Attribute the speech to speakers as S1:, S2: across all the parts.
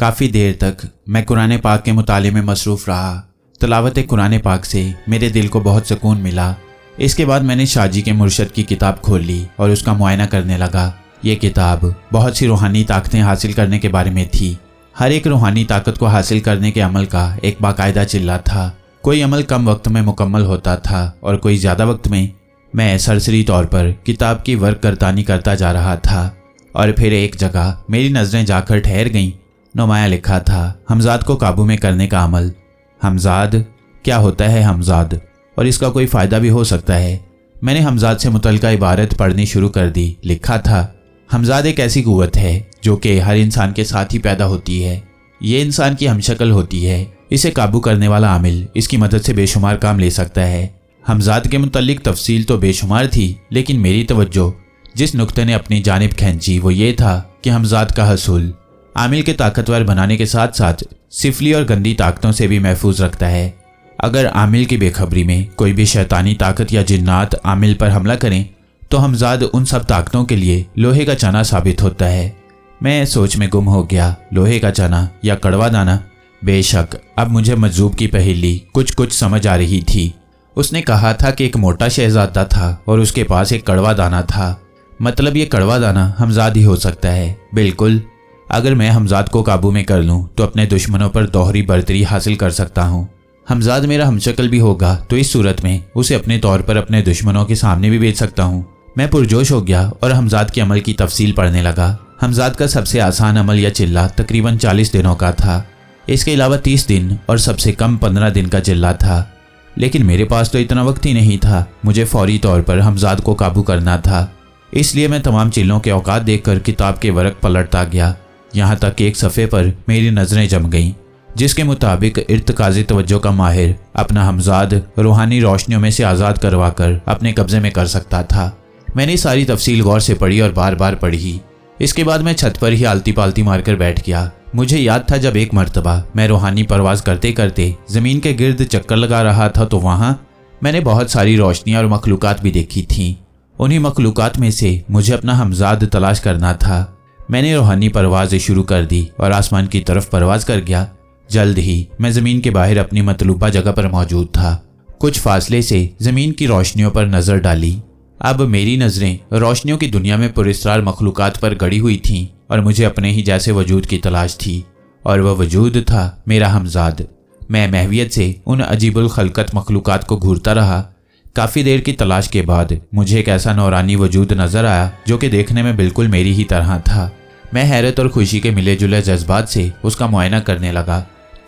S1: काफ़ी देर तक मैं कुरान पाक के मुताले में मसरूफ़ रहा। तिलावत कुरान पाक से मेरे दिल को बहुत सुकून मिला। इसके बाद मैंने शाहजी के मुर्शद की किताब खोल ली और उसका मुआयना करने लगा। ये किताब बहुत सी रूहानी ताकतें हासिल करने के बारे में थी। हर एक रूहानी ताकत को हासिल करने के अमल का एक बाकायदा चिल्ला था। कोई अमल कम वक्त में मुकम्मल होता था और कोई ज़्यादा वक्त में। मैं सरसरी तौर पर किताब की वर्क गर्दानी करता जा रहा था और फिर एक जगह मेरी नज़रें जाकर ठहर गईं। नुमाया लिखा था, हमजाद को काबू में करने का अमल। हमजाद क्या होता है हमजाद, और इसका कोई फ़ायदा भी हो सकता है। मैंने हमजाद से मुतल्लिका इबारत पढ़नी शुरू कर दी। लिखा था, हमजाद एक ऐसी क़ुव्वत है जो कि हर इंसान के साथ ही पैदा होती है। ये इंसान की हमशक्ल होती है। इसे काबू करने वाला आमिल इसकी मदद से बेशुमार काम ले सकता है। हमजाद के मुतल्लिक तफसील तो बेशुमार थी, लेकिन मेरी तवज्जो जिस नुक्ते ने अपनी जानिब खींची वो ये था कि हमजाद का हसूल आमिल के ताकतवर बनाने के साथ साथ सिफली और गंदी ताकतों से भी महफूज रखता है। अगर आमिल की बेखबरी में कोई भी शैतानी ताकत या जिन्नात आमिल पर हमला करें तो हमजाद उन सब ताकतों के लिए लोहे का चना साबित होता है। मैं सोच में गुम हो गया। लोहे का चना या कड़वा दाना? बेशक अब मुझे मजजूब की पहेली कुछ कुछ समझ आ रही थी। उसने कहा था कि एक मोटा शहजादा था और उसके पास एक कड़वा दाना था। मतलब ये कड़वा दाना हमजाद ही हो सकता है। बिल्कुल, अगर मैं हमजाद को काबू में कर लूँ तो अपने दुश्मनों पर दोहरी बर्तरी हासिल कर सकता हूँ। हमजाद मेरा हमशक्ल भी होगा तो इस सूरत में उसे अपने तौर पर अपने दुश्मनों के सामने भी बेच सकता हूँ। मैं पुरजोश हो गया और हमजाद के अमल की तफसील पढ़ने लगा। हमजाद का सबसे आसान अमल या चिल्ला तकरीबन 40 दिनों का था। इसके अलावा 30 दिन और सबसे कम 15 दिन का चिल्ला था। लेकिन मेरे पास तो इतना वक्त ही नहीं था। मुझे फौरी तौर पर हमजाद को काबू करना था। इसलिए मैं तमाम चिल्लों के औकात देखकर किताब के वर्क पलटता गया। यहाँ तक कि एक सफ़े पर मेरी नज़रें जम गईं, जिसके मुताबिक इर्तकाज़ी तवज्जो का माहिर अपना हमजाद रूहानी रोशनियों में से आज़ाद करवाकर अपने कब्ज़े में कर सकता था। मैंने सारी तफसील गौर से पढ़ी और बार बार पढ़ी। इसके बाद मैं छत पर ही आलती पालती मारकर बैठ गया। मुझे याद था जब एक मर्तबा मैं रूहानी परवाज़ करते करते ज़मीन के गिर्द चक्कर लगा रहा था तो वहाँ मैंने बहुत सारी रोशनियाँ और मखलूक़ात भी देखी थीं। उन्हीं मखलूक़ात में से मुझे अपना हमजाद तलाश करना था। मैंने रूहानी परवाज़ शुरू कर दी और आसमान की तरफ परवाज़ कर गया। जल्द ही मैं ज़मीन के बाहर अपनी मतलूबा जगह पर मौजूद था। कुछ फासले से ज़मीन की रोशनियों पर नज़र डाली। अब मेरी नज़रें रोशनियों की दुनिया में पुरस्रार मखलूक़ात पर गड़ी हुई थीं और मुझे अपने ही जैसे वजूद की तलाश थी, और वह वजूद था मेरा हमजाद। मैं महवियत से उन अजीबुल खलकत मखलूक़ात को घूरता रहा। काफ़ी देर की तलाश के बाद मुझे एक ऐसा नौरानी वजूद नज़र आया जो कि देखने में बिल्कुल मेरी ही तरह था। मैं हैरत और खुशी के मिले जुले जज्बात से उसका मुआयना करने लगा।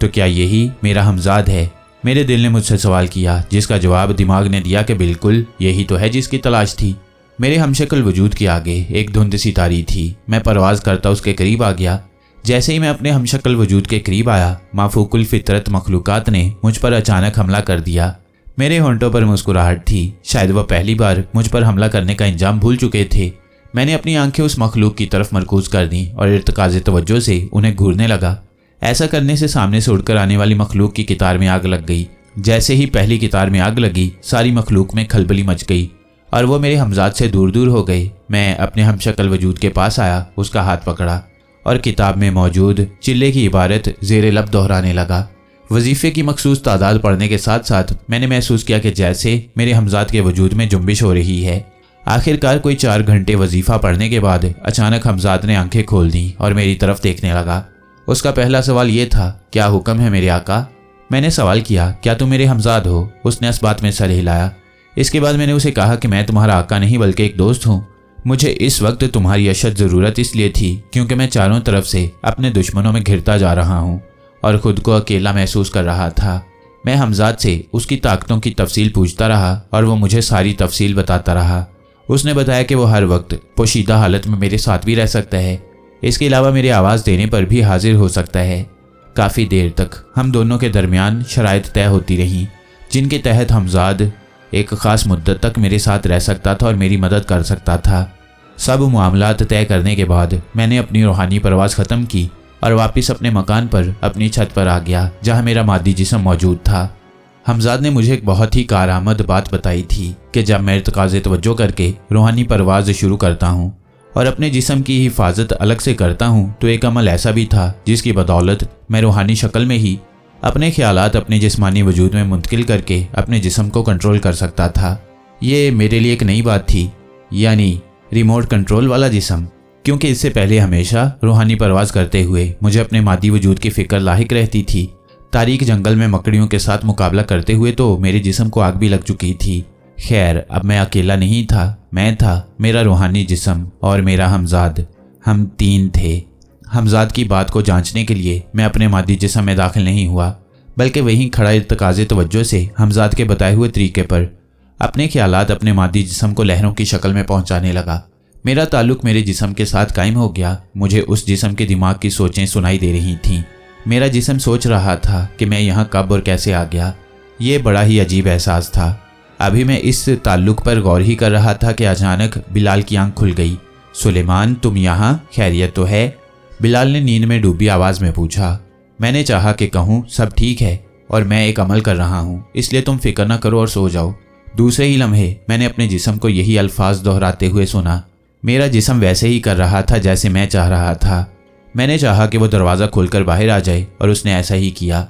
S1: तो क्या यही मेरा हमजाद है? मेरे दिल ने मुझसे सवाल किया, जिसका जवाब दिमाग ने दिया कि बिल्कुल यही तो है जिसकी तलाश थी। मेरे हमशक्ल वजूद के आगे एक धुंध सितारी थी। मैं परवाज़ करता उसके करीब आ गया। जैसे ही मैं अपने हमशक्ल वजूद के करीब आया, माफूकुल फितरत मखलूक़ात ने मुझ पर अचानक हमला कर दिया। मेरे होंठों पर मुस्कुराहट थी। शायद वह पहली बार मुझ पर हमला करने का इंजाम भूल चुके थे। मैंने अपनी आंखें उस मखलूक की तरफ मरकूज कर दी और इर्तिकाज़ी तवज्जो से उन्हें घूरने लगा। ऐसा करने से सामने से उड़कर आने वाली मखलूक की कितार में आग लग गई। जैसे ही पहली कितार में आग लगी, सारी मखलूक में खलबली मच गई और वो मेरे हमजाद से दूर दूर हो गए। मैं अपने हमशक्ल वजूद के पास आया, उसका हाथ पकड़ा और किताब में मौजूद चिल्ले की इबारत ज़ेरे लब दोहराने लगा। वजीफ़े की मखसूस तादाद पढ़ने के साथ साथ मैंने महसूस किया कि जैसे मेरे हमजाद के वजूद में जुम्बिश हो रही है। आखिरकार कोई 4 घंटे वजीफ़ा पढ़ने के बाद अचानक हमजाद ने आंखें खोल दी और मेरी तरफ देखने लगा। उसका पहला सवाल ये था, क्या हुक्म है मेरे आका? मैंने सवाल किया, क्या तुम मेरे हमजाद हो? उसने इस बात में सर हिलाया। इसके बाद मैंने उसे कहा कि मैं तुम्हारा आका नहीं बल्कि एक दोस्त हूँ। मुझे इस वक्त तुम्हारी अशद ज़रूरत इसलिए थी क्योंकि मैं चारों तरफ से अपने दुश्मनों में घिरता जा रहा हूँ और ख़ुद को अकेला महसूस कर रहा था। मैं हमजाद से उसकी ताकतों की तफसील पूछता रहा और वो मुझे सारी तफसील बताता रहा। उसने बताया कि वो हर वक्त पोशीदा हालत में मेरे साथ भी रह सकता है। इसके अलावा मेरी आवाज़ देने पर भी हाजिर हो सकता है। काफ़ी देर तक हम दोनों के दरमियान शराइत तय होती रहीं, जिनके तहत हमजाद एक ख़ास मुद्दत तक मेरे साथ रह सकता था और मेरी मदद कर सकता था। सब मामलात तय करने के बाद मैंने अपनी रूहानी परवाज़ ख़त्म की और वापस अपने मकान पर अपनी छत पर आ गया जहाँ मेरा मादी जिस्म मौजूद था। हमजाद ने मुझे एक बहुत ही कारआमद बात बताई थी कि जब मैं इर्तिकाज़ तवज्जो करके रूहानी परवाज़ शुरू करता हूँ और अपने जिस्म की हिफाजत अलग से करता हूँ तो एक अमल ऐसा भी था जिसकी बदौलत मैं रूहानी शक्ल में ही अपने ख्यालात अपने जिस्मानी वजूद में मुंतकिल करके अपने जिस्म को कंट्रोल कर सकता था। ये मेरे लिए एक नई बात थी, यानी रिमोट कंट्रोल वाला जिस्म, क्योंकि इससे पहले हमेशा रूहानी परवाज करते हुए मुझे अपने मादी वजूद की फिक्र लाहिक रहती थी। तारीक जंगल में मकड़ियों के साथ मुकाबला करते हुए तो मेरे जिस्म को आग भी लग चुकी थी। खैर, अब मैं अकेला नहीं था, मैं था, मेरा रूहानी जिस्म और मेरा हमजाद। हम तीन थे। हमजाद की बात को जांचने के लिए मैं अपने मादी जिस्म में दाखिल नहीं हुआ, बल्कि वहीं खड़ा इर्तकाज़े तवज्जो से हमजाद के बताए हुए तरीके पर अपने ख्यालात अपने मादी जिस्म को लहरों की शक्ल में पहुंचाने लगा। मेरा ताल्लुक मेरे जिस्म के साथ कायम हो गया। मुझे उस जिस्म के दिमाग की सोचें सुनाई दे रही थीं। मेरा जिस्म सोच रहा था कि मैं यहाँ कब और कैसे आ गया। ये बड़ा ही अजीब एहसास था। अभी मैं इस ताल्लुक पर गौर ही कर रहा था कि अचानक बिलाल की आंख खुल गई। सुलेमान, तुम यहाँ, खैरियत तो है? बिलाल ने नींद में डूबी आवाज़ में पूछा। मैंने चाहा कि कहूँ सब ठीक है और मैं एक अमल कर रहा हूँ, इसलिए तुम फिक्र न करो और सो जाओ। दूसरे ही लम्हे मैंने अपने जिस्म को यही अल्फाज दोहराते हुए सुना। मेरा जिस्म वैसे ही कर रहा था जैसे मैं चाह रहा था। मैंने चाहा कि वो दरवाज़ा खोलकर बाहर आ जाए और उसने ऐसा ही किया।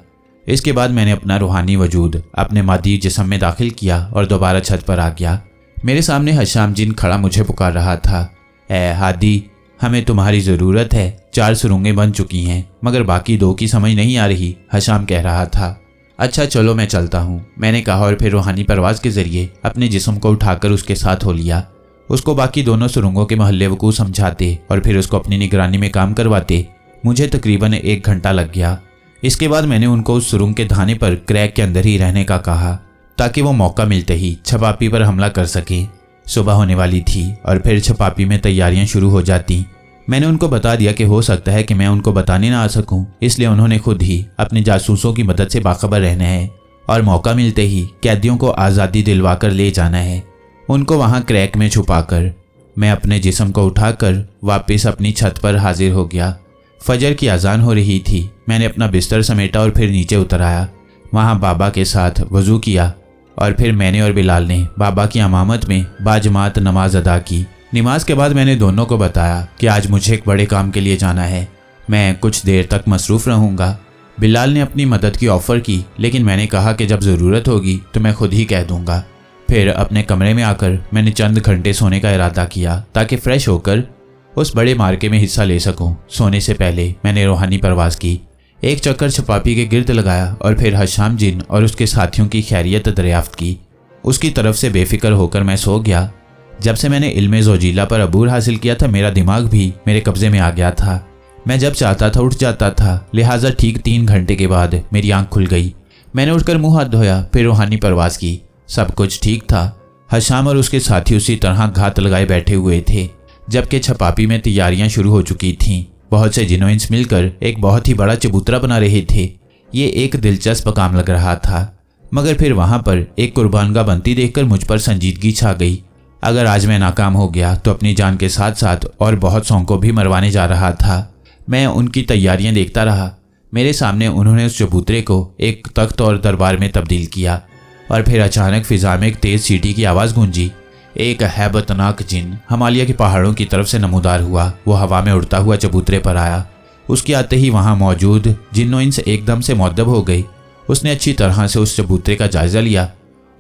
S1: इसके बाद मैंने अपना रूहानी वजूद अपने मादी जिस्म में दाखिल किया और दोबारा छत पर आ गया। मेरे सामने हशाम जिन खड़ा मुझे पुकार रहा था। ए हादी, हमें तुम्हारी ज़रूरत है। 4 सुरंगें बन चुकी हैं, मगर बाकी 2 की समझ नहीं आ रही, हशाम कह रहा था। अच्छा चलो मैं चलता हूँ, मैंने कहा और फिर रूहानी परवाज़ के ज़रिए अपने जिस्म को उठाकर उसके साथ हो लिया। उसको बाकी दोनों सुरंगों के महल्ले वकूफ़ समझाते और फिर उसको अपनी निगरानी में काम करवाते मुझे तकरीबन 1 घंटा लग गया। इसके बाद मैंने उनको उस सुरंग के धाने पर क्रैक के अंदर ही रहने का कहा, ताकि वो मौका मिलते ही छपापी पर हमला कर सकें। सुबह होने वाली थी और फिर छपापी में तैयारियां शुरू हो जाती। मैंने उनको बता दिया कि हो सकता है कि मैं उनको बताने ना आ सकूं, इसलिए उन्होंने खुद ही अपने जासूसों की मदद से बाखबर रहना है और मौका मिलते ही कैदियों को आज़ादी दिलवाकर ले जाना है, उनको वहां क्रैक में छुपाकर। मैं अपने जिस्म को उठाकर वापस अपनी छत पर हाजिर हो गया। फजर की अजान हो रही थी। मैंने अपना बिस्तर समेटा और फिर नीचे उतर आया। वहाँ बाबा के साथ वज़ू किया और फिर मैंने और बिलाल ने बाबा की अमामत में बाजमात नमाज अदा की। नमाज के बाद मैंने दोनों को बताया कि आज मुझे एक बड़े काम के लिए जाना है, मैं कुछ देर तक मसरूफ़ रहूँगा। बिलाल ने अपनी मदद की ऑफ़र की, लेकिन मैंने कहा कि जब ज़रूरत होगी तो मैं खुद ही कह दूँगा। फिर अपने कमरे में आकर मैंने चंद घंटे सोने का इरादा किया ताकि फ़्रेश होकर उस बड़े मार्के में हिस्सा ले सकूं। सोने से पहले मैंने रूहानी परवाज़ की, एक चक्कर छपापी के गिर्द लगाया और फिर हशाम जिन और उसके साथियों की खैरियत दरियाफ्त की। उसकी तरफ से बेफिक्र होकर मैं सो गया। जब से मैंने इल्मे ज़ोजीला पर अबूर हासिल किया था, मेरा दिमाग भी मेरे कब्ज़े में आ गया था। मैं जब चाहता था उठ जाता था, लिहाजा ठीक 3 घंटे के बाद मेरी आंख खुल गई। मैंने उठकर मुँह हाथ धोया, फिर रूहानी परवाज़ की। सब कुछ ठीक था। हशाम और उसके साथी उसी तरह घात लगाए बैठे हुए थे, जबकि छपापी में तैयारियां शुरू हो चुकी थीं। बहुत से जिनोइंस मिलकर एक बहुत ही बड़ा चबूतरा बना रहे थे। ये एक दिलचस्प काम लग रहा था, मगर फिर वहां पर एक कुर्बानगाह बनती देखकर मुझ पर संजीदगी छा गई। अगर आज मैं नाकाम हो गया तो अपनी जान के साथ साथ और बहुत सौ को भी मरवाने जा रहा था। मैं उनकी तैयारियां देखता रहा। मेरे सामने उन्होंने उस चबूतरे को एक तख्त और दरबार में तब्दील किया और फिर अचानक फिजा में एक तेज सीटी की आवाज़ गूंजी। एक हैबतनाक जिन हिमालय के पहाड़ों की तरफ से नमूदार हुआ। वो हवा में उड़ता हुआ चबूतरे पर आया। उसके आते ही वहां मौजूद जिन्नोइंस एकदम से मुअद्दब हो गई। उसने अच्छी तरह से उस चबूतरे का जायजा लिया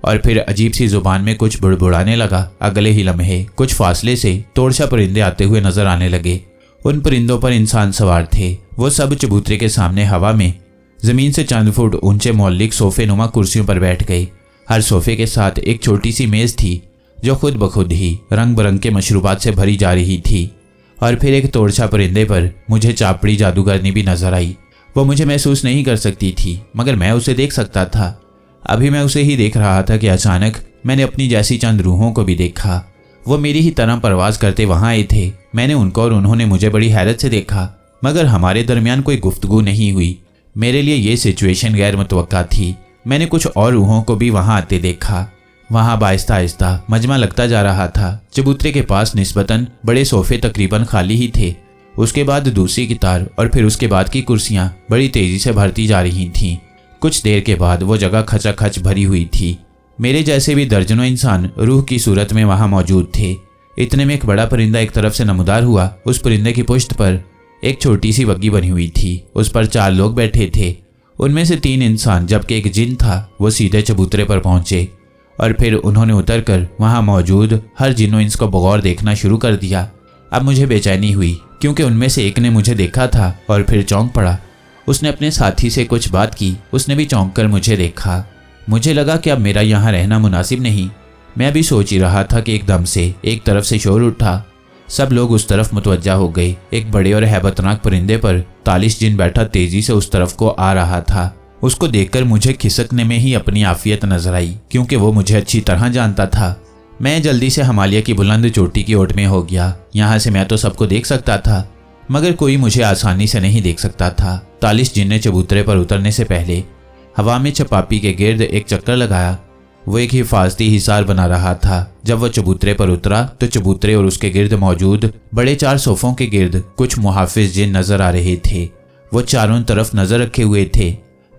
S1: और फिर अजीब सी जुबान में कुछ बुड़बुड़ाने लगा। अगले ही लम्हे कुछ फासले से तोड़शा परिंदे आते हुए नजर आने लगे। उन परिंदों पर इंसान सवार थे। वो सब चबूतरे के सामने हवा में जमीन से चंद फुट ऊंचे मौलिक सोफे नुमा कुर्सियों पर बैठ गए। हर सोफे के साथ एक छोटी सी मेज़ थी जो खुद ब खुद ही रंग बिरंग के मशरूबात से भरी जा रही थी। और फिर एक तोड़छा परिंदे पर मुझे चापड़ी जादूगरनी भी नजर आई। वो मुझे महसूस नहीं कर सकती थी, मगर मैं उसे देख सकता था। अभी मैं उसे ही देख रहा था कि अचानक मैंने अपनी जैसी चंद रूहों को भी देखा। वो मेरी ही तरह परवाज करते वहां आए थे। मैंने उनको और उन्होंने मुझे बड़ी हैरत से देखा, मगर हमारे दरमियान कोई गुफ्तगू नहीं हुई। मेरे लिए ये सिचुएशन गैर मुतवक्का थी। मैंने कुछ और रूहों को भी वहां आते देखा। वहां आहिस्ता आहिस्ता मजमा लगता जा रहा था। चबूतरे के पास निस्बतन बड़े सोफे तकरीबन खाली ही थे। उसके बाद दूसरी कतार और फिर उसके बाद की कुर्सियां बड़ी तेजी से भरती जा रही थीं। कुछ देर के बाद वो जगह खचाखच भरी हुई थी। मेरे जैसे भी दर्जनों इंसान रूह की सूरत में वहां मौजूद थे। इतने में एक बड़ा परिंदा एक तरफ से नमूदार हुआ। उस परिंदे की पुष्ट पर एक छोटी सी बग्गी बनी हुई थी। उस पर 4 लोग बैठे थे। उनमें से 3 इंसान जबकि एक जिन था। वो सीधे चबूतरे पर पहुंचे और फिर उन्होंने उतरकर वहां मौजूद हर जिनो इंस को बगौर देखना शुरू कर दिया। अब मुझे बेचैनी हुई क्योंकि उनमें से एक ने मुझे देखा था और फिर चौंक पड़ा। उसने अपने साथी से कुछ बात की। उसने भी चौंक कर मुझे देखा। मुझे लगा कि अब मेरा यहाँ रहना मुनासिब नहीं। मैं अभी सोच ही रहा था कि एकदम से एक तरफ से शोर उठा। सब लोग उस तरफ मुतवज्जा हो गए। एक बड़े और हैबतनाक परिंदे पर तालिश जिन बैठा तेजी से उस तरफ को आ रहा था। उसको देखकर मुझे खिसकने में ही अपनी आफियत नजर आई क्योंकि वो मुझे अच्छी तरह जानता था। मैं जल्दी से हिमालय की बुलंद चोटी की ओट में हो गया। यहाँ से मैं तो सबको देख सकता था मगर कोई मुझे आसानी से नहीं देख सकता था। तालिश जिन ने चबूतरे पर उतरने से पहले हवा में छपापी के गिर्द एक चक्कर लगाया। वो एक हिफाजती हिसार बना रहा था। जब वह चबूतरे पर उतरा तो चबूतरे और उसके गिर्द मौजूद बड़े 4 सोफों के गिर्द कुछ मुहाफिज जिन नजर आ रहे थे। वो चारों तरफ नजर रखे हुए थे।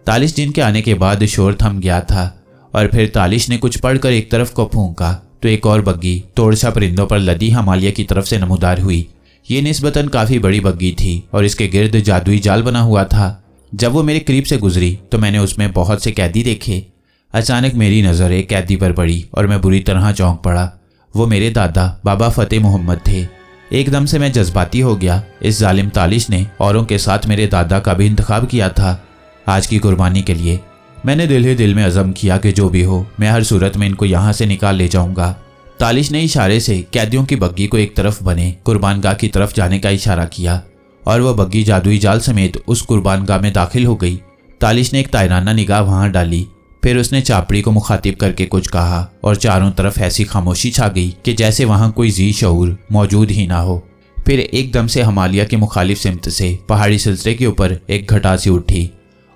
S1: तालिश जिन के आने के बाद शोर थम गया था और फिर तालिश ने कुछ पढ़कर एक तरफ को फूंका तो एक और बग्गी तोड़छा परिंदों पर लदी हिमालय की तरफ से नमूदार हुई। ये निस्बतन काफी बड़ी बग्गी थी और इसके गिर्द जादुई जाल बना हुआ था। जब वो मेरे करीब से गुजरी तो मैंने उसमें बहुत से कैदी देखे। अचानक मेरी नज़र एक कैदी पर पड़ी और मैं बुरी तरह चौंक पड़ा। वो मेरे दादा बाबा फतेह मोहम्मद थे। एकदम से मैं जज्बाती हो गया। इस जालिम तालिश ने औरों के साथ मेरे दादा का भी इंतखाब किया था आज की कुर्बानी के लिए। मैंने दिल ही दिल में अज़म किया कि जो भी हो मैं हर सूरत में इनको यहाँ से निकाल ले जाऊंगा। तालिश ने इशारे से कैदियों की बग्गी को एक तरफ बने कुर्बानगाह की तरफ जाने का इशारा किया और वह बग्गी जादुई जाल समेत उस कुर्बानगाह में दाखिल हो गई। तालिश ने एक तायराना निगाह वहां डाली। फिर उसने चापड़ी को मुखातिब करके कुछ कहा और चारों तरफ ऐसी खामोशी छा गई कि जैसे वहां कोई जी शऊर मौजूद ही ना हो। फिर एकदम से हिमालय की मुखालिफ सिमत से पहाड़ी सिलसिले के ऊपर एक घटा सी उठी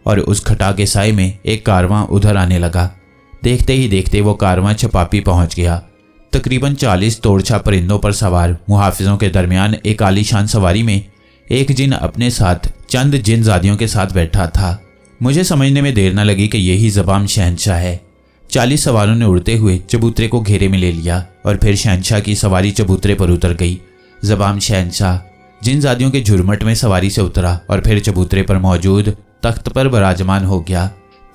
S1: और उस घटा के साए में एक कारवां उधर आने लगा। देखते ही देखते वो कारवां छपापी पहुंच गया। तकरीबन 40 तोड़छा परिंदों पर सवार मुहाफिजों के दरमियान एक आलीशान सवारी में एक जिन अपने साथ चंद जिनजादियों के साथ बैठा था। मुझे समझने में देर न लगी कि यही ज़बाम शहनशाह है। 40 सवारों ने उड़ते हुए चबूतरे को घेरे में ले लिया और फिर शहनशाह की सवारी चबूतरे पर उतर गई। ज़बाम शहनशाह जिनजादियों के झुरमट में सवारी से उतरा और फिर चबूतरे पर मौजूद तख्त पर बराजमान हो गया।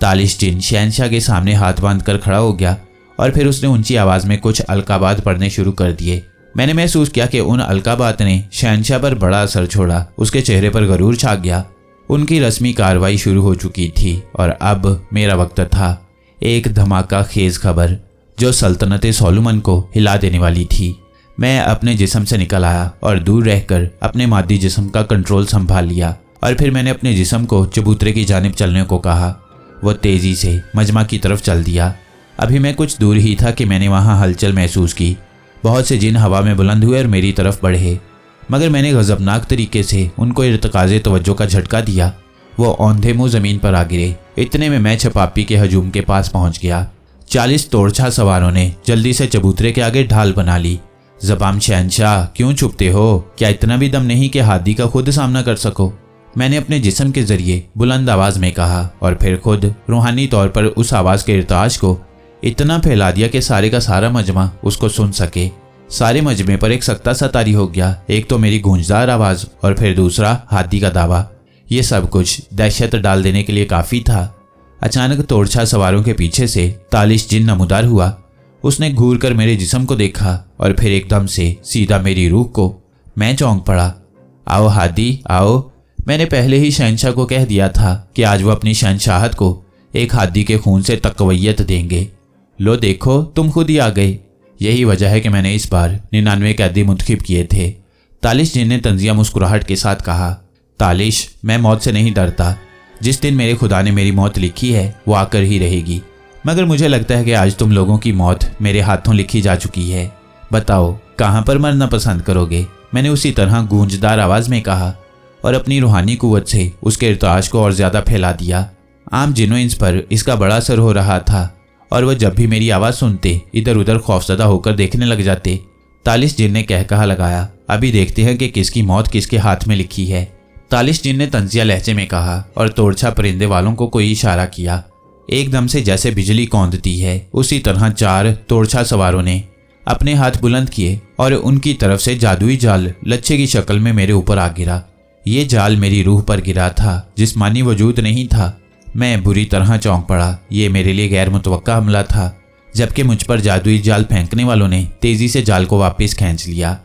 S1: तालिश जिन शहनशाह के सामने हाथ बांध कर खड़ा हो गया और फिर उसने ऊंची आवाज़ में कुछ अलकाबात पढ़ने शुरू कर दिए। मैंने महसूस किया कि उन अलकाबात ने शहनशाह पर बड़ा असर छोड़ा। उसके चेहरे पर गरूर छा गया। उनकी रस्मी कार्रवाई शुरू हो चुकी थी और अब मेरा वक्त था। एक धमाका खेज खबर जो सल्तनत सोलोमन को हिला देने वाली थी। मैं अपने जिस्म से निकल आया और दूर रहकर अपने मादी जिस्म का कंट्रोल संभाल लिया और फिर मैंने अपने जिस्म को चबूतरे की जानिब चलने को कहा। वो तेजी से मजमा की तरफ चल दिया। अभी मैं कुछ दूर ही था कि मैंने वहाँ हलचल महसूस की। बहुत से जिन हवा में बुलंद हुए और मेरी तरफ बढ़े मगर मैंने गजबनाक तरीके से उनको इर्तकाज़े तवज्जो का झटका दिया। वो औंधे मुंह ज़मीन पर आ गिरे। इतने में मैं छपापी के हजूम के पास पहुंच गया। 40 तोड़छा सवारों ने जल्दी से चबूतरे के आगे ढाल बना ली। ज़बाम शहनशाह क्यों छुपते हो? क्या इतना भी दम नहीं कि हादी का खुद सामना कर सको? मैंने अपने जिस्म के जरिए बुलंद आवाज़ में कहा और फिर खुद रूहानी तौर पर उस आवाज़ के इर्ताज को इतना फैला दिया कि सारे का सारा मजमा उसको सुन सके। सारे मजमे पर एक सख्ता सा तारी हो गया। एक तो मेरी गूंजदार आवाज़ और फिर दूसरा हादी का दावा। ये सब कुछ दहशत डाल देने के लिए काफ़ी था। अचानक तोड़छा सवारों के पीछे से तालिश जिन नमूदार हुआ। उसने घूर कर मेरे जिस्म को देखा और फिर एकदम से सीधा मेरी रूह को। मैं चौंक पड़ा। आओ हादी आओ। मैंने पहले ही शहनशाह को कह दिया था कि आज वो अपनी शहनशाहत को एक हादी के खून से तकवैयत देंगे। लो देखो तुम खुद ही आ गए। यही वजह है कि मैंने इस बार 99 कैदी मुंतखब किए थे। तालिश जिन ने तंजिया मुस्कुराहट के साथ कहा। तालिश मैं मौत से नहीं डरता। जिस दिन मेरे खुदा ने मेरी मौत लिखी है वो आकर ही रहेगी। मगर मुझे लगता है कि आज तुम लोगों की मौत मेरे हाथों लिखी जा चुकी है। बताओ कहाँ पर मरना पसंद करोगे? मैंने उसी तरह गूंजदार आवाज़ में कहा और अपनी रूहानी कुव्वत से उसके इर्ताज को और ज़्यादा फैला दिया। आम जिनो इंस पर इसका बड़ा असर हो रहा था और वह जब भी मेरी आवाज़ सुनते इधर उधर खौफजदा होकर देखने लग जाते। तालिश जिन ने कहा लगाया। अभी देखते हैं कि किसकी मौत किसके हाथ में लिखी है। तालिश जिन ने तंजिया लहजे में कहा और तोड़छा परिंदे वालों को कोई इशारा किया। एकदम से जैसे बिजली कौंधती है उसी तरह 4 तोड़छा सवारों ने अपने हाथ बुलंद किए और उनकी तरफ से जादुई जाल लच्छे की शक्ल में मेरे ऊपर आ गिरा। ये जाल मेरी रूह पर गिरा था, जिस्मानी वजूद नहीं था। मैं बुरी तरह चौंक पड़ा। ये मेरे लिए गैर मुतवक्का हमला था, जबकि मुझ पर जादुई जाल फेंकने वालों ने तेजी से जाल को वापस खींच लिया।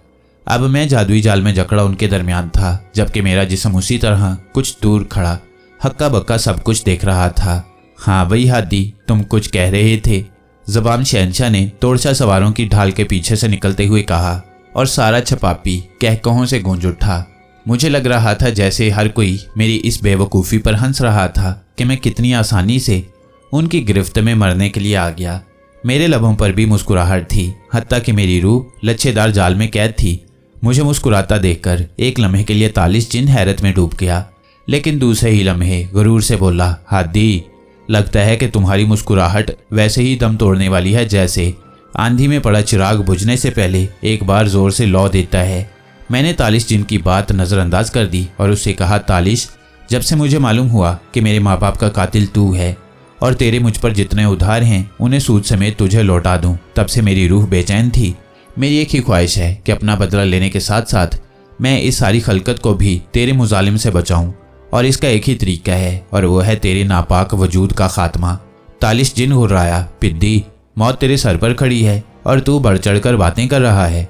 S1: अब मैं जादुई जाल में जकड़ा उनके दरमियान था, जबकि मेरा जिस्म उसी तरह कुछ दूर खड़ा हक्का बक्का सब कुछ देख रहा था। हाँ वही हादी, तुम कुछ कह रहे थे, ज़बान शहंशाह ने तोड़छा सवारों की ढाल के पीछे से निकलते हुए कहा, और सारा छपापी कहकहों से गूंज उठा। मुझे लग रहा था जैसे हर कोई मेरी इस बेवकूफ़ी पर हंस रहा था कि मैं कितनी आसानी से उनकी गिरफ्त में मरने के लिए आ गया। मेरे लबों पर भी मुस्कुराहट थी, हत्ता कि मेरी रूह लच्छेदार जाल में कैद थी। मुझे मुस्कुराता देखकर एक लम्हे के लिए तालिश जिन हैरत में डूब गया, लेकिन दूसरे ही लम्हे गुरूर से बोला, हादी, लगता है कि तुम्हारी मुस्कुराहट वैसे ही दम तोड़ने वाली है जैसे आंधी में पड़ा चिराग बुझने से पहले एक बार जोर से लौ देता है। मैंने तालिश जिन की बात नज़रअंदाज कर दी और उससे कहा, तालिश, जब से मुझे मालूम हुआ कि मेरे माँ बाप का कातिल तू है और तेरे मुझ पर जितने उधार हैं उन्हें सूद समेत तुझे लौटा दूं, तब से मेरी रूह बेचैन थी। मेरी एक ही ख्वाहिश है कि अपना बदला लेने के साथ साथ मैं इस सारी खलकत को भी तेरे मुजालिम से बचाऊं, और इसका एक ही तरीका है, और वो है तेरे नापाक वजूद का खात्मा। तालिश जिन घुर्राया, पिद्दी, मौत तेरे सर पर खड़ी है और तू बढ़ चढ़ कर बातें कर रहा है।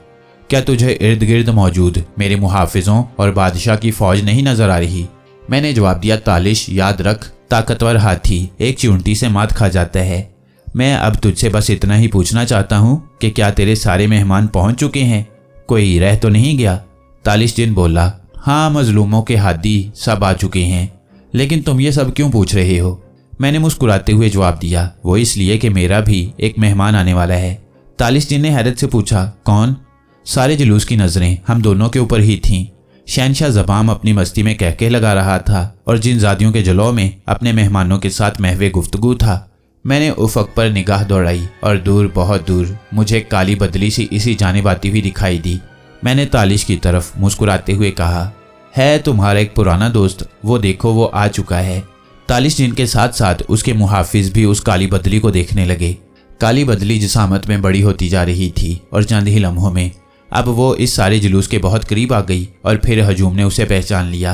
S1: क्या तुझे इर्द गिर्द मौजूद मेरे मुहाफिजों और बादशाह की फौज नहीं नजर आ रही? मैंने जवाब दिया, तालिश, याद रख, ताकतवर हाथी एक चिमटी से मात खा जाता है। मैं अब तुझसे बस इतना ही पूछना चाहता हूँ कि क्या तेरे सारे मेहमान पहुँच चुके हैं? कोई रह तो नहीं गया? तालिश जिन बोला, हाँ मजलूमों के हादी सब आ चुके हैं। लेकिन तुम ये सब क्यों पूछ रहे हो? मैंने मुस्कुराते हुए जवाब दिया, वो इसलिए कि मेरा भी एक मेहमान आने वाला है। तालिश जिन ने हैरत से पूछा, कौन? सारे जुलूस की नज़रें हम दोनों के ऊपर ही थीं। शहंशाह ज़बाम अपनी मस्ती में कहके लगा रहा था और जिन ज़ादियों के जलौ में अपने मेहमानों के साथ महवे गुफ्तगू था। मैंने उफ़क़ पर निगाह दौड़ाई और दूर, बहुत दूर, मुझे काली बदली सी इसी जानिब आती हुई दिखाई दी। मैंने तालिश की तरफ मुस्कुराते हुए कहा, है तुम्हारा एक पुराना दोस्त, वो देखो वो आ चुका है। तालिश जिन के साथ साथ उसके मुहाफिज भी उस काली बदली को देखने लगे। काली बदली जिसामत में बड़ी होती जा रही थी और चंद ही लम्हों में अब वो इस सारे जुलूस के बहुत करीब आ गई और फिर हजूम ने उसे पहचान लिया।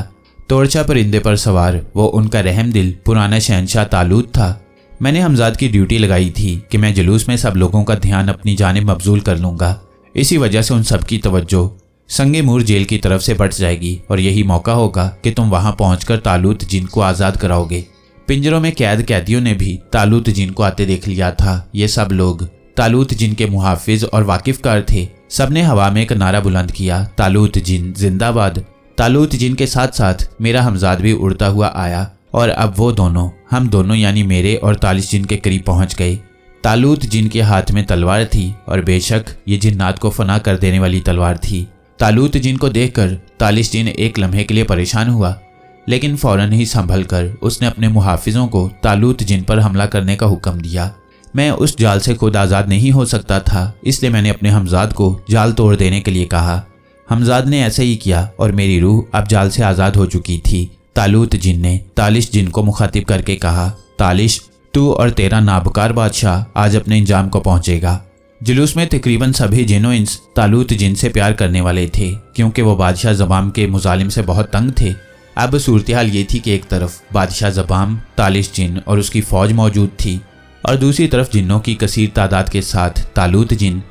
S1: तोड़छा परिंदे पर सवार वो उनका रहम दिल पुराना शहंशाह तालूत था। मैंने हमजाद की ड्यूटी लगाई थी कि मैं जुलूस में सब लोगों का ध्यान अपनी जानिब मबजूल कर लूँगा। इसी वजह से उन सब की तवज्जो संगे मूर जेल की तरफ से बढ़ जाएगी और यही मौका होगा कि तुम वहां पहुंचकर तालूत जिन को आज़ाद कराओगे। पिंजरों में कैद कैदियों ने भी तालूत जिन को आते देख लिया था। ये सब लोग तालूत जिन के मुहाफिज और वाकिफकार थे। सबने हवा में एक नारा बुलंद किया, तालूत जिन जिंदाबाद। तालूत जिन के साथ साथ मेरा हमजाद भी उड़ता हुआ आया और अब वो दोनों, हम दोनों यानी मेरे और तालिश जिन के करीब पहुंच गए। तालूत जिन के हाथ में तलवार थी और बेशक ये जिन्नात को फना कर देने वाली तलवार थी। तालूत जिन को देखकर तालिश जिन एक लम्हे के लिए परेशान हुआ, लेकिन फौरन ही संभल कर उसने अपने मुहाफिजों को तालूत जिन पर हमला करने का हुक्म दिया। मैं उस जाल से खुद आज़ाद नहीं हो सकता था, इसलिए मैंने अपने हमजाद को जाल तोड़ देने के लिए कहा। हमजाद ने ऐसा ही किया और मेरी रूह अब जाल से आज़ाद हो चुकी थी। तालूत जिन ने तालिश जिन को मुखातिब करके कहा, तालिश, तू और तेरा नाबकार बादशाह आज अपने इंजाम को पहुंचेगा। जुलूस में तकरीबन सभी जिनों इंस तालूत जिन से प्यार करने वाले थे, क्योंकि वो बादशाह ज़बाम के मुजालिम से बहुत तंग थे। अब सूरत हाल ये थी कि एक तरफ बादशाह ज़बाम, तालिश जिन और उसकी फ़ौज मौजूद थी और दूसरी तरफ जिन्नों की कसीर तादाद के साथ तालूत जिन।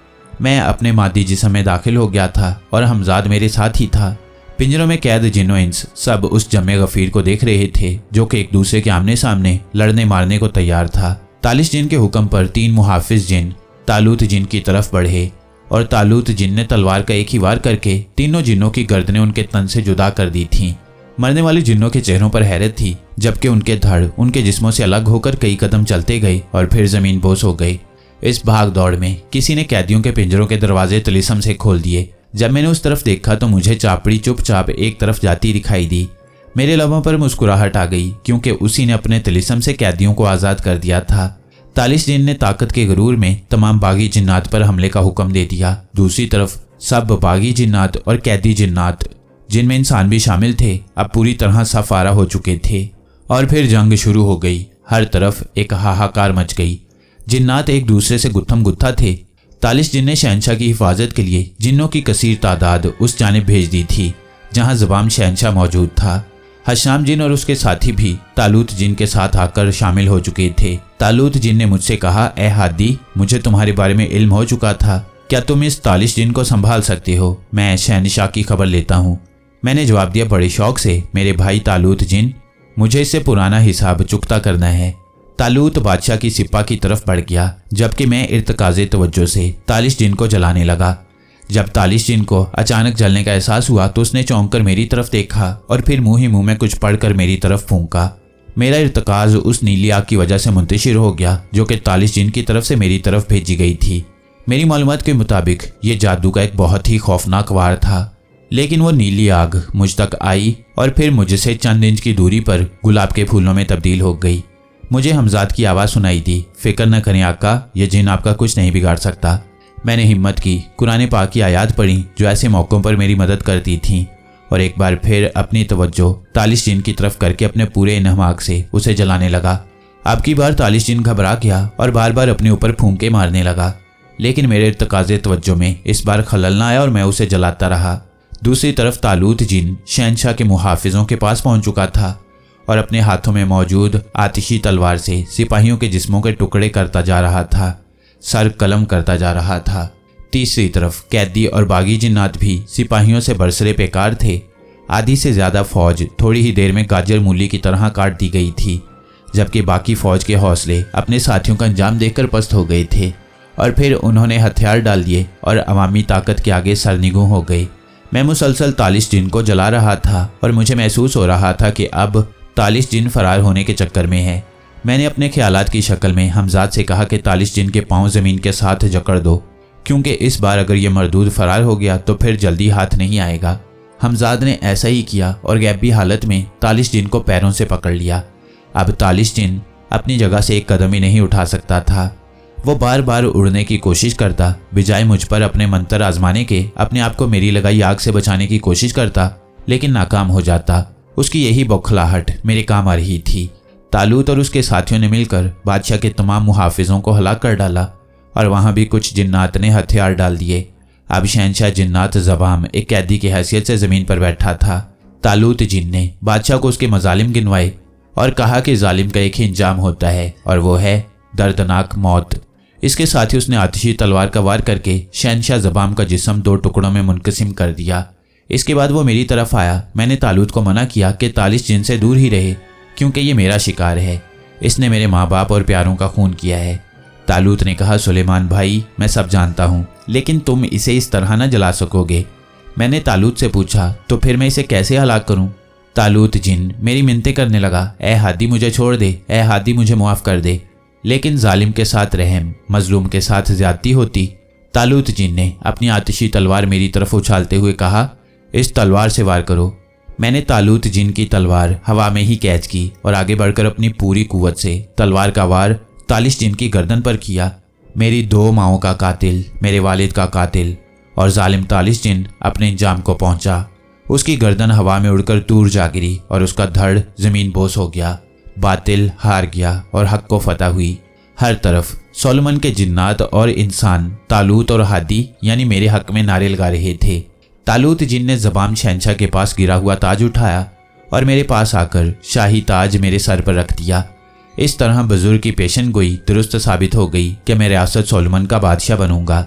S1: मैं अपने मादी जिस्म में दाखिल हो गया था और हमजाद मेरे साथ ही था। पिंजरों में कैद जिन्नो इंस सब उस जमे गफीर को देख रहे थे जो कि एक दूसरे के आमने सामने लड़ने मारने को तैयार था। तालिश जिन के हुक्म पर 3 मुहाफिज जिन तालूत जिन की तरफ बढ़े और तालूत जिन ने तलवार का एक ही वार करके तीनों जिन्नों की गर्दनें उनके तन से जुदा कर दी थीं। मरने वाले जिन्नों के चेहरों पर हैरत थी, जबकि उनके धड़ उनके जिस्मों से अलग होकर कई कदम चलते गए और फिर जमीन बोस हो गई। इस भाग दौड़ में किसी ने कैदियों के पिंजरों के दरवाजे तिलिस्म से खोल दिए। जब मैंने उस तरफ देखा तो मुझे चापड़ी चुपचाप एक तरफ जाती दिखाई दी। मेरे लबों पर मुस्कुराहट आ गई, क्योंकि उसी ने अपने तिलिस्म से कैदियों को आज़ाद कर दिया था। तालिश जिन ने ताकत के गुरूर में तमाम बागी जिन्नात पर हमले का हुक्म दे दिया। दूसरी तरफ सब बागी जिन्नात और कैदी जिन्नात, जिनमें इंसान भी शामिल थे, अब पूरी तरह सफारा हो चुके थे और फिर जंग शुरू हो गई। हर तरफ एक हाहाकार मच गई। जिन्नात एक दूसरे से गुत्थम गुत्था थे। तालिश जिन ने शहनशाह की हिफाजत के लिए जिन्नों की कसीर तादाद उस जानिब भेज दी थी जहां ज़बाम शहनशाह मौजूद था। हशाम जिन और उसके साथी भी तालूत जिन के साथ आकर शामिल हो चुके थे। तालूत जिन ने मुझसे कहा, ए हादी, मुझे तुम्हारे बारे में इल्म हो चुका था, क्या तुम इस तालिश जिन को संभाल सकते हो? मैं शहनशाह की खबर लेता हूँ। मैंने जवाब दिया, बड़े शौक से मेरे भाई तालूत जिन, मुझे इससे पुराना हिसाब चुकता करना है। तालूत बादशाह की सिपा की तरफ बढ़ गया जबकि मैं इर्तकाज़े तवज्जो से तालिश जिन को जलाने लगा। जब तालिश जिन को अचानक जलने का एहसास हुआ तो उसने चौंक कर मेरी तरफ देखा और फिर मुंह ही मुंह में कुछ पढ़कर मेरी तरफ फूंका। मेरा इर्तकाज उस नीली आग की वजह से मुंतशिर हो गया जो कि तालिश जिन की तरफ से मेरी तरफ भेजी गई थी। मेरी मालूमात के मुताबिक ये जादू का एक बहुत ही खौफनाक वार था, लेकिन वो नीली आग मुझ तक आई और फिर मुझसे चंद इंच की दूरी पर गुलाब के फूलों में तब्दील हो गई। मुझे हमजाद की आवाज़ सुनाई दी, फिक्र न करें आका, यह जिन आपका कुछ नहीं बिगाड़ सकता। मैंने हिम्मत की, कुरान पाक की आयत पढ़ी जो ऐसे मौक़ों पर मेरी मदद करती थीं और एक बार फिर अपनी तवज्जो तालिश जिन की तरफ करके अपने पूरे इन्हमाक से उसे जलाने लगा। अब की बार तालिश जिन घबरा गया और बार बार अपने ऊपर फूंके मारने लगा, लेकिन मेरे इर्तकाज़े तवज्जो में इस बार खलल न आया और मैं उसे जलाता रहा। दूसरी तरफ तालूत जिन शहनशाह के मुहाफिजों के पास पहुंच चुका था और अपने हाथों में मौजूद आतिशी तलवार से सिपाहियों के जिस्मों के टुकड़े करता जा रहा था, सर कलम करता जा रहा था। तीसरी तरफ कैदी और बागी जिन्नात भी सिपाहियों से बरसरे बेकार थे। आधी से ज़्यादा फौज थोड़ी ही देर में गाजर मूली की तरह काट दी गई थी, जबकि बाकी फौज के हौसले अपने साथियों का अंजाम देखकर पस्त हो गए थे और फिर उन्होंने हथियार डाल दिए और अवामी ताकत के आगे सरनिगू हो गए। मैं मुसलसल तालिश जिन को जला रहा था और मुझे महसूस हो रहा था कि अब तालिश जिन फरार होने के चक्कर में है। मैंने अपने ख्यालात की शक्ल में हमजाद से कहा कि तालिश जिन के पांव ज़मीन के साथ जकड़ दो, क्योंकि इस बार अगर ये मरदूद फरार हो गया तो फिर जल्दी हाथ नहीं आएगा। हमजाद ने ऐसा ही किया और गैबी हालत में तालिश जिन को पैरों से पकड़ लिया। अब तालिश जिन अपनी जगह से एक कदम ही नहीं उठा सकता था। वो बार बार उड़ने की कोशिश करता, बिजाय मुझ पर अपने मंत्र आजमाने के अपने आप को मेरी लगाई आग से बचाने की कोशिश करता, लेकिन नाकाम हो जाता। उसकी यही बौखलाहट मेरे काम आ रही थी। तालूत और उसके साथियों ने मिलकर बादशाह के तमाम मुहाफिजों को हलाक कर डाला और वहाँ भी कुछ जिन्नात ने हथियार डाल दिए। अब शहनशाह जिन्नात ज़बाम एक कैदी की हैसियत से ज़मीन पर बैठा था। तालूत जिन ने बादशाह को उसके मजालिम गिनवाए और कहा कि जालिम का एक ही इंजाम होता है और वो है दर्दनाक मौत। इसके साथ ही उसने आतिशी तलवार का वार करके शहनशाह ज़बाम का जिस्म दो टुकड़ों में मुनकसिम कर दिया। इसके बाद वो मेरी तरफ आया। मैंने तालूत को मना किया कि तालिश जिन से दूर ही रहे, क्योंकि ये मेरा शिकार है, इसने मेरे माँ बाप और प्यारों का खून किया है। तालूत ने कहा, सुलेमान भाई, मैं सब जानता हूँ, लेकिन तुम इसे इस तरह न जला सकोगे। मैंने तालूत से पूछा, तो फिर मैं इसे कैसे हलाक करूँ? तालूत जिन मेरी मिन्नतें करने लगा, ए हादी मुझे छोड़ दे, ए हादी मुझे मुआफ़ कर दे। लेकिन जालिम के साथ रहम, मजलूम के साथ ज्यादती होती। तालूत जिन ने अपनी आतिशी तलवार मेरी तरफ उछालते हुए कहा, इस तलवार से वार करो। मैंने तालूत जिन की तलवार हवा में ही कैच की और आगे बढ़कर अपनी पूरी कुव्वत से तलवार का वार तालिश जिन की गर्दन पर किया। मेरी दो माओं का कातिल, मेरे वालिद का कातिल और जालिम तालिश जिन अपने इंजाम को पहुंचा। उसकी गर्दन हवा में उड़कर दूर जा गिरी और उसका धड़ जमीन बोस हो गया। बातिल हार गया और हक को फतह हुई। हर तरफ सोलोमन के जिन्नात और इंसान तालूत और हादी यानी मेरे हक में नारे लगा रहे थे। तालूत जिन ने ज़बाम शहनशाह के पास गिरा हुआ ताज उठाया और मेरे पास आकर शाही ताज मेरे सर पर रख दिया। इस तरह बुजुर्ग की पेशन गोई दुरुस्त साबित हो गई कि मैं रियासत सोलोमन का बादशाह बनूंगा।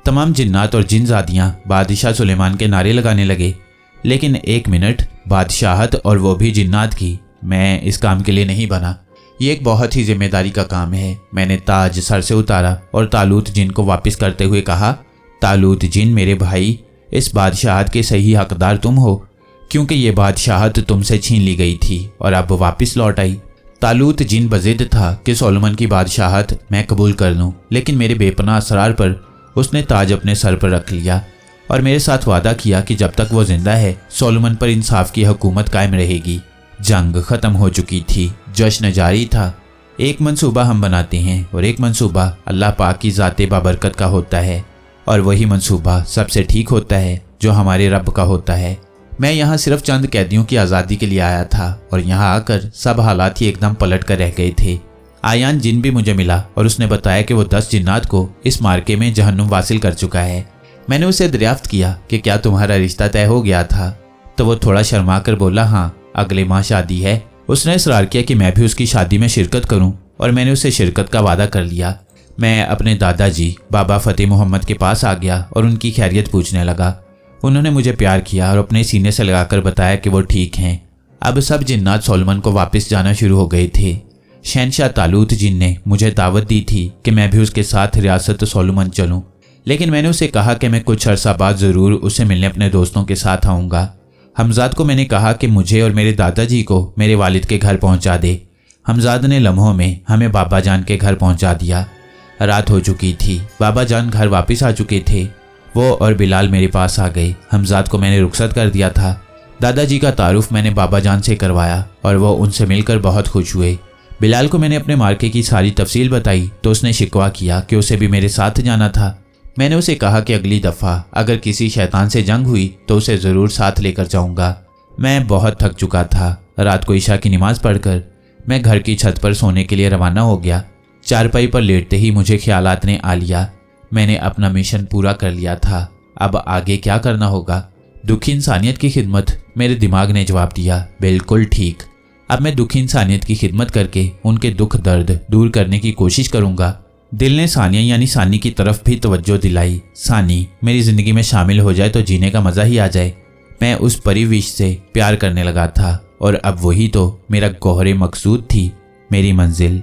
S1: तमाम जिन्नात और जिनजादियाँ बादशाह सुलेमान के नारे लगाने लगे, लेकिन 1 मिनट बादशाहत और वो भी जिन्नात की। मैं इस काम के लिए नहीं बना। ये एक बहुत ही जिम्मेदारी का काम है। मैंने ताज सर से उतारा और तालूत जिन को वापस करते हुए कहा, तालूत जिन मेरे भाई, इस बादशाहत के सही हकदार तुम हो, क्योंकि ये बादशाहत तुमसे छीन ली गई थी और अब वापस लौट आई। तालूत जिन बजिद था कि सोलोमन की बादशाहत मैं कबूल कर लूँ, लेकिन मेरे बेपनाह असरार पर उसने ताज अपने सर पर रख लिया और मेरे साथ वादा किया कि जब तक वो जिंदा है सोलोमन पर इंसाफ की हुकूमत कायम रहेगी। जंग ख़त्म हो चुकी थी, जश्न जारी था। एक मंसूबा हम बनाते हैं और एक मंसूबा अल्लाह पाक की ज़ाते बाबरकत का होता है और वही मंसूबा सबसे ठीक होता है जो हमारे रब का होता है। मैं यहाँ सिर्फ चंद कैदियों की आज़ादी के लिए आया था और यहाँ आकर सब हालात ही एकदम पलट कर रह गए थे। आयान जिन भी मुझे मिला और उसने बताया कि वो 10 जिन्नात को इस मार्के में जहन्नुम वासिल कर चुका है। मैंने उसे दरियाफ्त किया कि क्या तुम्हारा रिश्ता तय हो गया था, तो वो थोड़ा शर्मा कर बोला हाँ, अगले माह शादी है। उसने इसरार किया कि मैं भी उसकी शादी में शिरकत करूं और मैंने उसे शिरकत का वादा कर लिया। मैं अपने दादाजी बाबा फतेह मोहम्मद के पास आ गया और उनकी खैरियत पूछने लगा। उन्होंने मुझे प्यार किया और अपने सीने से लगाकर बताया कि वो ठीक हैं। अब सब जिन्नात सोलोमन को वापस जाना शुरू हो गए थे। शहनशाह तालूत जिन ने मुझे दावत दी थी कि मैं भी उसके साथ रियासत सोलोमन चलूं, लेकिन मैंने उसे कहा कि मैं कुछ अरसा बाद ज़रूर उसे मिलने अपने दोस्तों के साथ आऊँगा। हमजाद को मैंने कहा कि मुझे और मेरे दादाजी को मेरे वालिद के घर पहुँचा दे। हमजाद ने लम्हों में हमें बाबा जान के घर पहुँचा दिया। रात हो चुकी थी, बाबा जान घर वापस आ चुके थे। वो और बिलाल मेरे पास आ गए। हमजाद को मैंने रुखसत कर दिया था। दादाजी का तारुफ मैंने बाबा जान से करवाया और वो उनसे मिलकर बहुत खुश हुए। बिलाल को मैंने अपने मार्के की सारी तफसील बताई तो उसने शिकवा किया कि उसे भी मेरे साथ जाना था। मैंने उसे कहा कि अगली दफ़ा अगर किसी शैतान से जंग हुई तो उसे ज़रूर साथ लेकर जाऊंगा। मैं बहुत थक चुका था। रात को ईशा की नमाज़ पढ़कर मैं घर की छत पर सोने के लिए रवाना हो गया। चारपाई पर लेटते ही मुझे ख्यालात ने आ लिया। मैंने अपना मिशन पूरा कर लिया था। अब आगे क्या करना होगा? दुखी इंसानियत की खिदमत, मेरे दिमाग ने जवाब दिया। बिल्कुल ठीक। अब मैं दुखी इंसानियत की खिदमत करके उनके दुख दर्द दूर करने की कोशिश करूंगा। दिल ने सानिया यानी सानी की तरफ भी तवज्जो दिलाई। सानी मेरी ज़िंदगी में शामिल हो जाए तो जीने का मज़ा ही आ जाए। मैं उस परिविश से प्यार करने लगा था और अब वही तो मेरा गौहरे मकसूद थी, मेरी मंजिल।